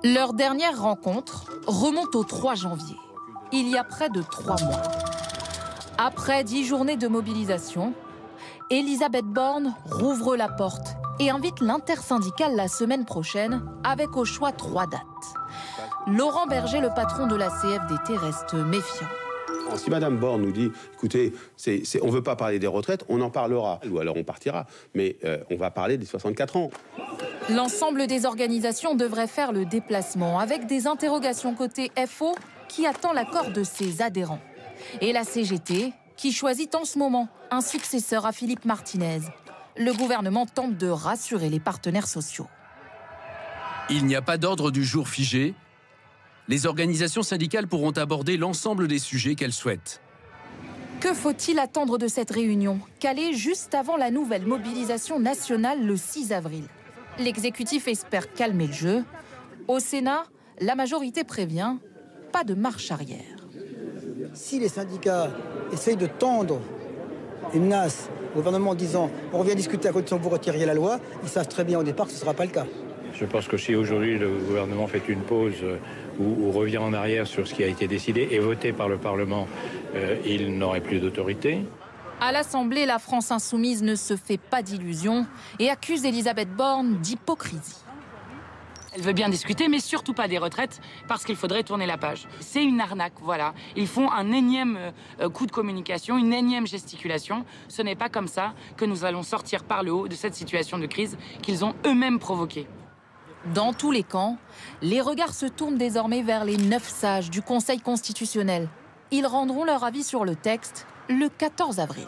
Leur dernière rencontre remonte au 3 janvier, il y a près de 3 mois. Après 10 journées de mobilisation, Elisabeth Borne rouvre la porte et invite l'intersyndicale la semaine prochaine avec au choix 3 dates. Laurent Berger, le patron de la CFDT, reste méfiant. Si Madame Borne nous dit, écoutez, on ne veut pas parler des retraites, on en parlera. Ou alors on partira, mais on va parler des 64 ans. L'ensemble des organisations devrait faire le déplacement avec des interrogations côté FO qui attend l'accord de ses adhérents. Et la CGT qui choisit en ce moment un successeur à Philippe Martinez. Le gouvernement tente de rassurer les partenaires sociaux. Il n'y a pas d'ordre du jour figé. Les organisations syndicales pourront aborder l'ensemble des sujets qu'elles souhaitent. Que faut-il attendre de cette réunion, calée juste avant la nouvelle mobilisation nationale le 6 avril? L'exécutif espère calmer le jeu. Au Sénat, la majorité prévient, pas de marche arrière. Si les syndicats essayent de tendre une nasse au gouvernement en disant on revient discuter à condition que vous retiriez la loi, ils savent très bien au départ que ce ne sera pas le cas. Je pense que si aujourd'hui le gouvernement fait une pause ou revient en arrière sur ce qui a été décidé et voté par le Parlement, il n'aurait plus d'autorité. À l'Assemblée, la France insoumise ne se fait pas d'illusions et accuse Elisabeth Borne d'hypocrisie. Elle veut bien discuter, mais surtout pas des retraites, parce qu'il faudrait tourner la page. C'est une arnaque, voilà. Ils font un énième coup de communication, une énième gesticulation. Ce n'est pas comme ça que nous allons sortir par le haut de cette situation de crise qu'ils ont eux-mêmes provoquée. Dans tous les camps, les regards se tournent désormais vers les 9 sages du Conseil constitutionnel. Ils rendront leur avis sur le texte le 14 avril.